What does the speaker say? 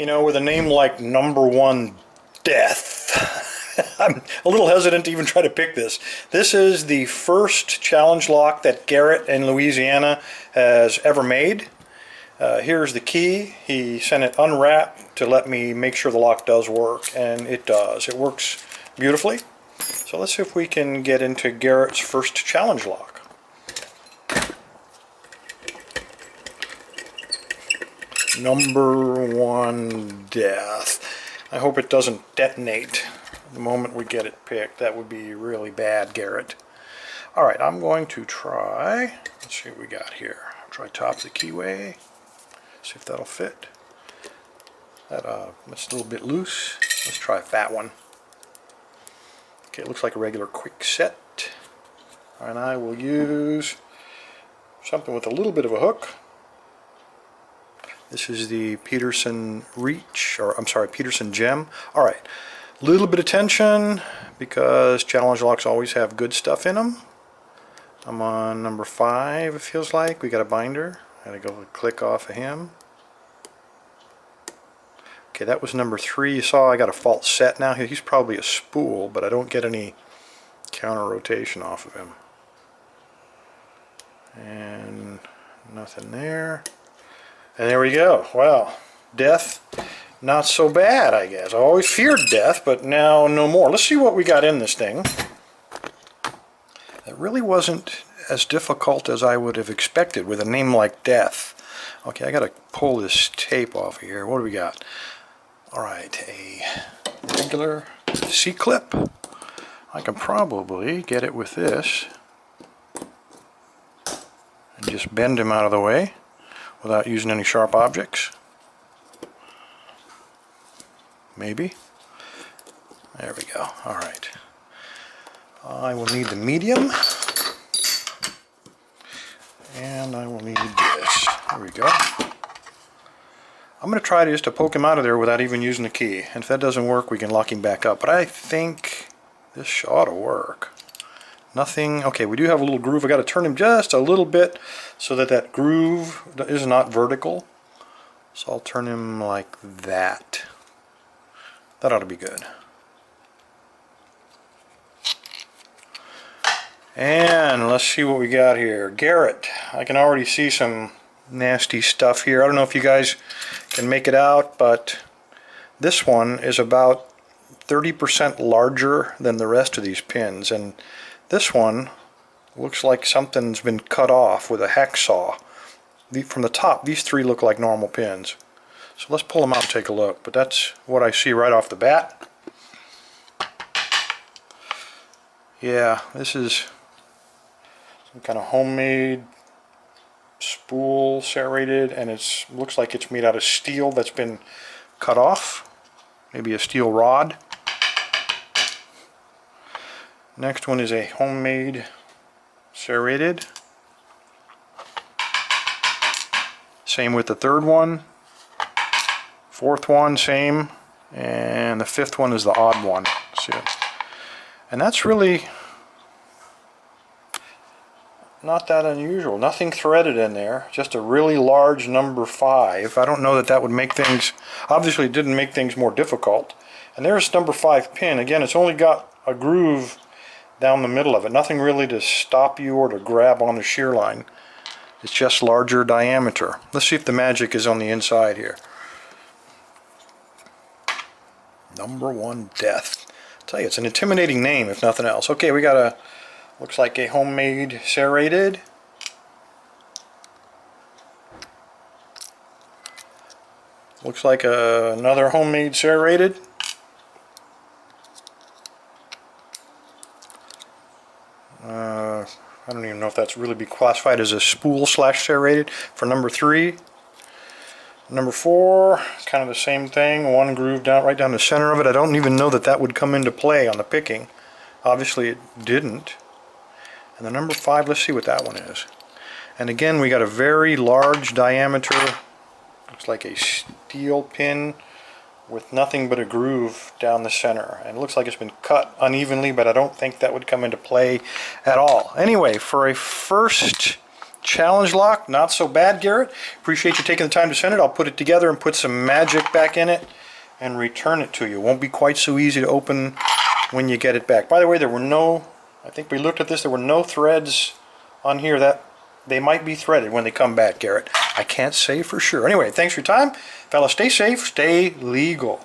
You know, with a name like Number One Death, I'm a little hesitant to even try to pick this. This is the first challenge lock that Garret in Louisiana has ever made. Here's the key. He sent it unwrapped to let me make sure the lock does work, and it does. It works beautifully. So let's see if we can get into Garret's first challenge lock. Number One Death. I hope it doesn't detonate the moment we get it picked. That would be really bad, Garret. Alright, I'm going to try, let's see what we got here. Try top the keyway, see if that'll fit. That's a little bit loose. Let's try a fat one. Okay, it looks like a regular quick set. And I will use something with a little bit of a hook. This is the Peterson Reach, or I'm sorry, Peterson Gem. Alright, a little bit of tension because challenge locks always have good stuff in them. I'm on number 5, it feels like. We got a binder. I gotta go click off of him. Okay, that was number 3. You saw I got a false set now. He's probably a spool, but I don't get any counter rotation off of him. And nothing there. And there we go. Wow. Death, not so bad, I guess. I always feared death, but now no more. Let's see what we got in this thing. It really wasn't as difficult as I would have expected with a name like Death. Okay, I got to pull this tape off of here. What do we got? Alright, a regular C-clip. I can probably get it with this and just bend him out of the way without using any sharp objects. Maybe. There we go. Alright. I will need the medium. And I will need this. There we go. I'm going to try just to poke him out of there without even using the key. And if that doesn't work, we can lock him back up. But I think this ought to work. Nothing. Okay, we do have a little groove. I got to turn him just a little bit so that that groove is not vertical. So I'll turn him like that. That ought to be good. And let's see what we got here. Garret. I can already see some nasty stuff here. I don't know if you guys can make it out, but this one is about 30% larger than the rest of these pins, and this one looks like something's been cut off with a hacksaw. From the top, these 3 look like normal pins. So let's pull them out and take a look, but that's what I see right off the bat. Yeah, this is some kind of homemade spool serrated, and it looks like it's made out of steel that's been cut off. Maybe a steel rod. Next one is a homemade serrated. Same with the third one. Fourth one, same. And the fifth one is the odd one. See it? And that's really not that unusual. Nothing threaded in there. Just a really large number 5. I don't know that that would make things, obviously it didn't make things more difficult. And there's number 5 pin. Again, it's only got a groove down the middle of it. Nothing really to stop you or to grab on the shear line. It's just larger diameter. Let's see if the magic is on the inside here. Number One Death. I'll tell you, it's an intimidating name if nothing else. Okay, we got a, looks like a homemade serrated. Looks like another homemade serrated. I don't even know if that's really be classified as a spool slash serrated for number 3. Number 4, kind of the same thing. One groove down right down the center of it. I don't even know that that would come into play on the picking. Obviously it didn't. And the number 5, let's see what that one is. And again, we got a very large diameter. Looks like a steel pin with nothing but a groove down the center, and it looks like it's been cut unevenly, but I don't think that would come into play at all. Anyway, for a first challenge lock, not so bad, Garrett. Appreciate you taking the time to send it. I'll put it together and put some magic back in it and return it to you. Won't be quite so easy to open when you get it back. By the way, there were no, I think we looked at this, there were no threads on here. That they might be threaded when they come back, Garrett. I can't say for sure. Anyway, thanks for your time. Fellas, stay safe, stay legal.